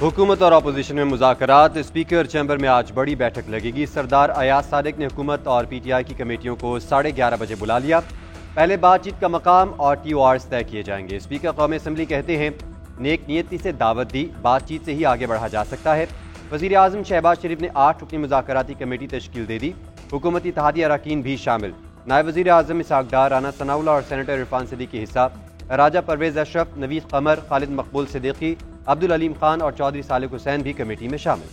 हुकूमत और अपोजिशन में मुज़ाकरात। स्पीकर चैम्बर में आज बड़ी बैठक लगेगी। सरदार अयाज सादिक ने हुकूमत और PTI की कमेटियों को 11:30 बजे बुला लिया। पहले बातचीत का मकाम और TORs तय किए जाएंगे। स्पीकर कौमी असम्बली कहते हैं नेक नियति से दावत दी, बातचीत से ही आगे बढ़ा जा सकता है। वज़ीर आज़म शहबाज शरीफ ने 8 रुकनी मुज़ाकराती कमेटी तश्कील दे दी। हुकूमती इत्तेहादी अरकान भी शामिल। नायब वज़ीर आज़म इसहाक डार, राना सनाउल्ला और सेनेटर इरफान सिद्दीकी हिस्सा। राजा परवेज़ अशरफ, नवीद कमर, खालिद मकबूल सिद्दीकी, अब्दुल अलीम खान और चौधरी सालिक हुसैन भी कमेटी में शामिल।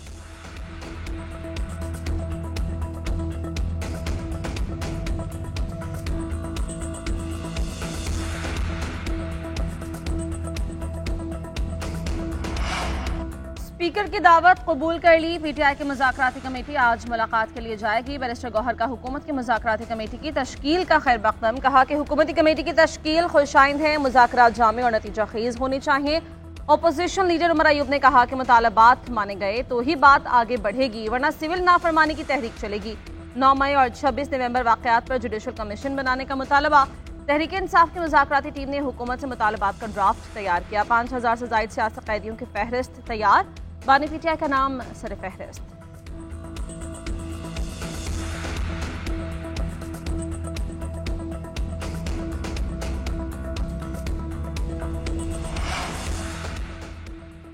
स्पीकर की दावत कबूल कर ली। PTI की मुज़ाकराती कमेटी आज मुलाकात के लिए जाएगी। बैरिस्टर गौहर का हुकूमत की मुज़ाकराती कमेटी की तश्कील का खैर मकदम। कहा कि हुकूमती कमेटी की तश्कील खुशाइंद है, मुज़ाकरात जामे और नतीजा खेज होने चाहिए। अपोजिशन लीडर उमर अयूब ने कहा कि मुतालबात माने गए तो ही बात आगे बढ़ेगी, वरना सिविल नाफरमानी की तहरीक चलेगी। 9 मई और 26 नवंबर वाक़यात पर जुडिशल कमीशन बनाने का मुतालबा। तहरीक इंसाफ की मुज़ाकराती टीम ने हुकूमत से मुतालबात का ड्राफ्ट तैयार किया। 5000 से ज़ायद सियासी कैदियों की फहरिस्त तैयार। बानी PTI का नाम सर फहरिस्त।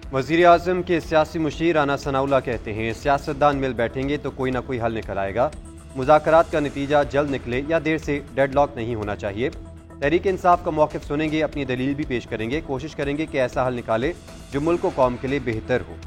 वज़ीर आज़म के सियासी मुशीर राना सनाउल्ला कहते हैं सियासतदान मिल बैठेंगे तो कोई ना कोई हल निकल आएगा। मुज़ाकरात का नतीजा जल्द निकले या देर से डेडलॉक नहीं होना चाहिए। तहरीक इंसाफ का मौक़िफ़ सुनेंगे, अपनी दलील भी पेश करेंगे, कोशिश करेंगे कि ऐसा हल निकाले जो मुल्क व कौम के लिए बेहतर हो।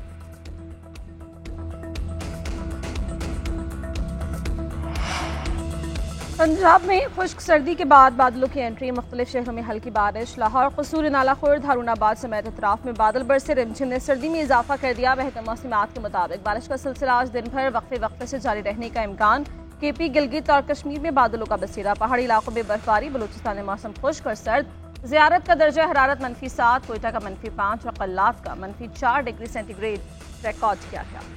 पंजाब में खुश्क सर्दी के बाद बादलों की एंट्री। मुख्तलिफ शहरों में हल्की बारिश। लाहौर, कसूर, नाला खुर्द, हारूनाबाद समेत अतराफ में बादल बरसे। रिमझिम ने सर्दी में इजाफा कर दिया। बेहतर मौसमात के मुताबिक बारिश का सिलसिला आज दिन भर वक्फे वक्फे से जारी रहने का इम्कान। KP, गिलगित और कश्मीर में बादलों का बसेरा। पहाड़ी इलाकों में बर्फबारी। बलूचिस्तान में मौसम खुश्क और सर्द। ज़ियारत का दर्जा हरारत -7, कोयटा का -5 और कल्लात का -4 डिग्री सेंटीग्रेड रिकॉर्ड किया गया।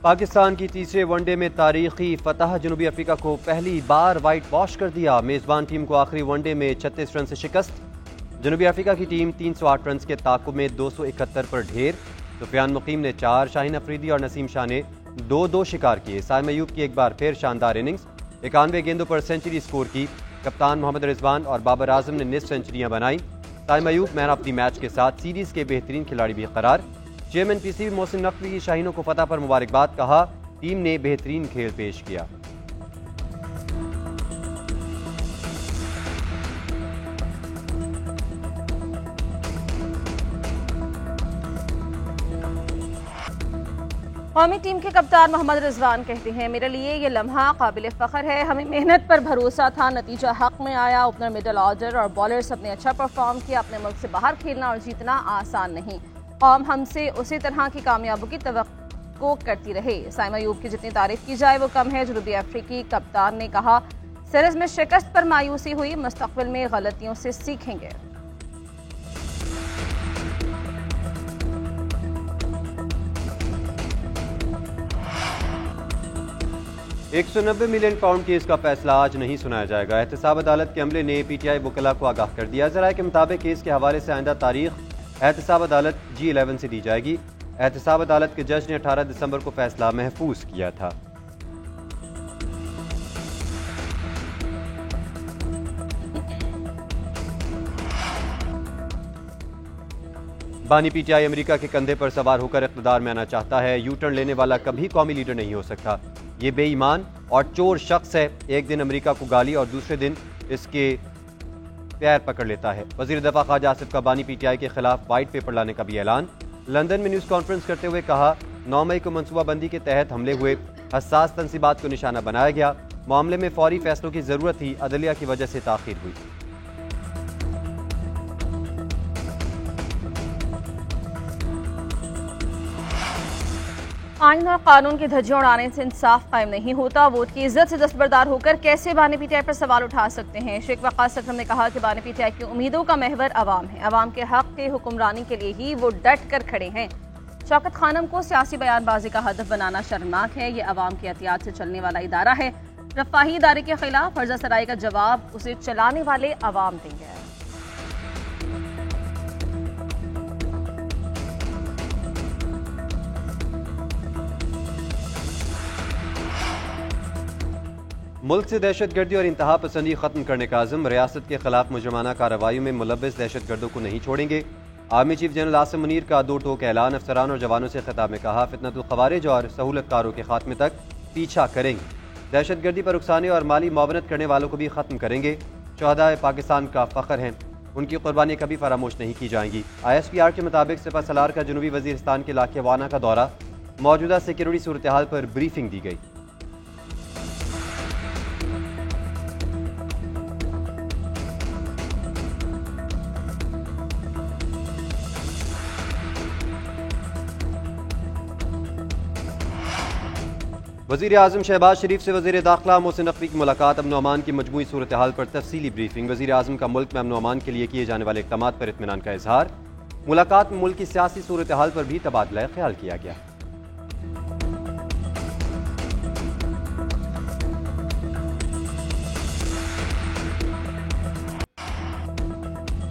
पाकिस्तान की तीसरे वनडे में तारीखी फतह। जनूबी अफ्रीका को पहली बार वाइट वॉश कर दिया। मेज़बान टीम को आखिरी वनडे में 36 रन से शिकस्त। जनूबी अफ्रीका की टीम 308 रन के ताकुब में 271 पर ढेर। सुफियान मुकीम ने 4, शाहीन अफरीदी और नसीम शाह ने 2-2 शिकार किए। साइम अयूब की एक बार फिर शानदार इनिंग्स। 91 गेंदों पर सेंचुरी स्कोर की। कप्तान मोहम्मद रिजवान और बाबर आजम ने निस्फ सेंचुरियां बनाई। Saim Ayub man of the match के साथ सीरीज के बेहतरीन खिलाड़ी भी करार। चेयरमैन PCB मोहसिन नकवी की शाहीनों को फतह पर मुबारकबाद। कहा टीम ने बेहतरीन खेल पेश किया। कौमी टीम के कप्तान मोहम्मद रिजवान कहते हैं मेरे लिए ये लम्हा काबिल फ़ख्र है। हमें मेहनत पर भरोसा था, नतीजा हक में आया। ओपनर, मिडल ऑर्डर और बॉलर्स ने अच्छा परफॉर्म किया। अपने मुल्क से बाहर खेलना और जीतना आसान नहीं। कौम हमसे उसी तरह की कामयाबी की तवक्को करती रहे। साइम अयूब की जितनी तारीफ की जाए वो कम है। जनूबी अफ्रीकी कप्तान ने कहा सीरीज में शिकस्त पर मायूसी हुई, मुस्तकबिल में गलतियों से सीखेंगे। 190 मिलियन पाउंड केस का फैसला आज नहीं सुनाया जाएगा। एहतसाब अदालत के अमले ने PTI वकला को आगाह कर दिया। ज़राए के मुताबिक केस के हवाले से आइंदा तारीख एहतसाब अदालत G11 से दी जाएगी। एहतसाब अदालत के जज ने 18 दिसंबर को फैसला महफूज किया था। बानी PTI अमेरिका के कंधे पर सवार होकर इक़्तिदार में आना चाहता है। यू टर्न लेने वाला कभी कौमी लीडर नहीं हो सकता। ये बेईमान और चोर शख्स है। एक दिन अमेरिका को गाली और दूसरे दिन इसके पैर पकड़ लेता है। वज़ीर दफ़ा ख्वाजा आसिफ का बानी PTI के खिलाफ वाइट पेपर लाने का भी ऐलान। लंदन में न्यूज़ कॉन्फ्रेंस करते हुए कहा 9 मई को मनसूबाबंदी के तहत हमले हुए। हसास तंसीबात को निशाना बनाया गया। मामले में फौरी फैसलों की ज़रूरत थी, अदलिया की वजह से ताख़ीर हुई। आइन और कानून की धज्जियां उड़ाने से इंसाफ कायम नहीं होता। वोट की इज्जत से दस्तबरदार होकर कैसे बानी PTI पर सवाल उठा सकते हैं। शेख वक़ास अकरम ने कहा कि बानी PTI की उम्मीदों का महवर अवाम है। अवाम के हक के हुक्मरानी के लिए ही वो डट कर खड़े हैं। शौकत खानम को सियासी बयानबाजी का हदफ बनाना शर्मनाक है। ये अवाम की एहतियात से चलने वाला इदारा है। रफाही इदारे के खिलाफ फर्जा सराई का जवाब उसे चलाने वाले अवाम देंगे। मुल्क से दहशतगर्दी और इंतहा पसंदी खत्म करने का आज़म, रियासत के खिलाफ मुजरमाना कार्रवाइयों में मुलव्वस दहशतगर्दों को नहीं छोड़ेंगे। Army chief general Asim Munir का दो टोक ऐलान, अफसरान और जवानों से खिताब में कहा फितनतुल खवारिज और सहूलतकारों के खात्मे तक पीछा करेंगे। दहशतगर्दी पर उकसाने और माली मुआवनत करने वालों को भी खत्म करेंगे। शहदाए पाकिस्तान का फख्र हैं, उनकी कुर्बानी कभी फरामोश नहीं की जाएंगी। ISPR के मुताबिक सिपह सलार का जनूबी वजीरिस्तान के इलाके वाना का दौरा, मौजूदा सिक्योरिटी सूरत हाल पर ब्रीफिंग दी गई। वज़ीर आज़म शहबाज शरीफ से वज़ीर दाखिला मोहसिन नकवी की मुलाकात, अमन अमान की मजमूई सूरत हाल पर तफसीली ब्रीफिंग। वज़ीर आज़म का मुल्क में अमन अमान के लिए किए जाने वाले इक़दामात पर इत्मीनान का इजहार। मुलाकात में मुल्क की सियासी सूरत हाल पर भी तबादला ख्याल किया गया।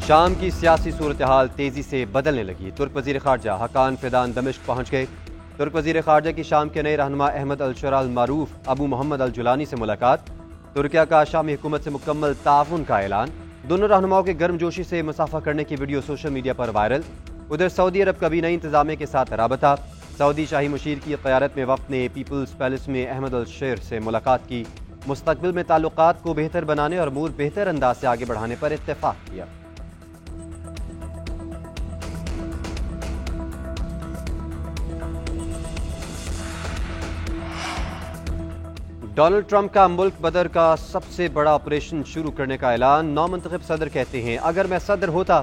शाम की सियासी सूरत हाल तेजी से बदलने लगी। तुर्क वज़ीर ख़ारजा हकान फिदान दमिश्क पहुँच गए। तुर्क वज़ीर ख़ारजा की शाम के नए रहनुमा अहमद अल शरा अल मारूफ अबू मोहम्मद अल जुलानी से मुलाकात। तुर्किया का शामी हुकूमत से मुकम्मल ताउन का ऐलान। दोनों रहनुमाओं के गर्मजोशी से मुसाफा करने की वीडियो सोशल मीडिया पर वायरल। उधर सऊदी अरब कबीना इंतजामिया के साथ राबता। सऊदी शाही मुशीर की क़यादत में वफ़द ने पीपल्स पैलेस में अहमद अल शेर से मुलाकात की। मुस्तक़बिल में ताल्लुकात को बेहतर बनाने और अमूर बेहतर अंदाज से आगे बढ़ाने पर इत्तेफाक किया। डोनाल्ड ट्रंप का मुल्क बदर का सबसे बड़ा ऑपरेशन शुरू करने का ऐलान। नौमुंतखब सदर कहते हैं अगर मैं सदर होता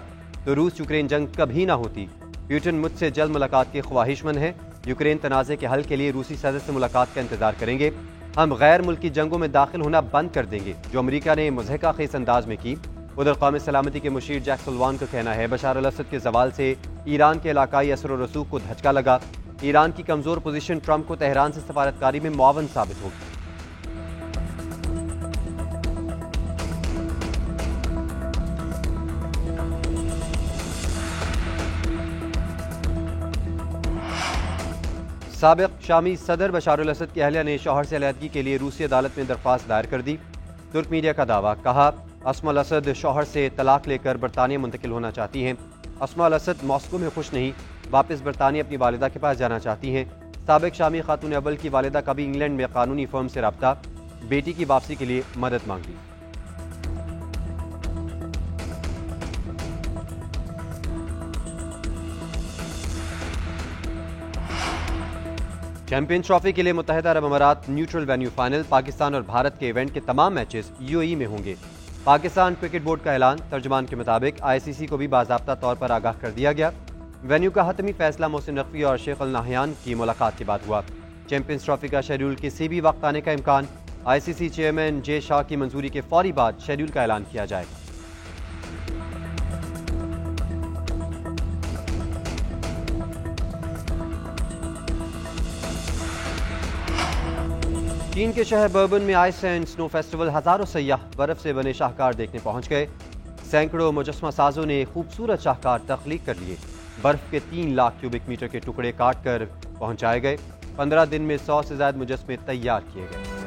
तो रूस यूक्रेन जंग कभी ना होती। पुतिन मुझसे जल्द मुलाकात की ख्वाहिशमंद है। यूक्रेन तनाज़े के हल के लिए रूसी सदर से मुलाकात का इंतजार करेंगे। हम गैर मुल्की जंगों में दाखिल होना बंद कर देंगे जो अमरीका ने मुज़हिका खेस अंदाज में की। उधर कौमी सलामती के मुशीर जैक सुल्तान का कहना है बशार अल असद के जवाल से ईरान के इलाकाई असर और रसूख को धचका लगा। ईरान की कमजोर पोजीशन ट्रंप को तेहरान से सफारतकारी में मुआवन साबित होगी। साबिक शामी सदर बशार अल असद की अहलिया ने शौहर से अलहदगी के लिए रूसी अदालत में दरख्वास्त दायर कर दी। तुर्क मीडिया का दावा, कहा अस्मा अल असद शौहर से तलाक लेकर बरतानिया मुंतकिल होना चाहती हैं। अस्मा अल असद मॉस्को में खुश नहीं, वापस बरतानिया अपनी वालिदा के पास जाना चाहती हैं। साबिक शामी खातून अव्वल की वालिदा का भी इंग्लैंड में कानूनी फर्म से रब्ता, बेटी की वापसी के लिए मदद मांगी। चैंपियंस ट्रॉफी के लिए मुत्तहिदा अरब अमारात न्यूट्रल वेन्यू फाइनल। पाकिस्तान और भारत के इवेंट के तमाम मैचेस UAE में होंगे। पाकिस्तान क्रिकेट बोर्ड का ऐलान, तर्जुमान के मुताबिक ICC को भी बाज़ाब्ता तौर पर आगाह कर दिया गया। वेन्यू का हतमी फैसला मोहसिन नकवी और शेख अल नाहयान की मुलाकात के बाद हुआ। चैंपियंस ट्रॉफी का शेड्यूल किसी भी वक्त आने का इम्कान। ICC चेयरमैन जे शाह की मंजूरी के फौरी बाद शेड्यूल का ऐलान किया जाएगा। चीन के शहर बर्बन में आइस एंड स्नो फेस्टिवल, हजारों सयाह बर्फ से बने शाहकार देखने पहुंच गए। सैकड़ों मुजस्मा साजों ने खूबसूरत शाहकार तख्लीक कर लिए। बर्फ के 3 लाख क्यूबिक मीटर के टुकड़े काट कर पहुंचाए गए। 15 दिन में 100 से ज्यादा मुजस्मे तैयार किए गए।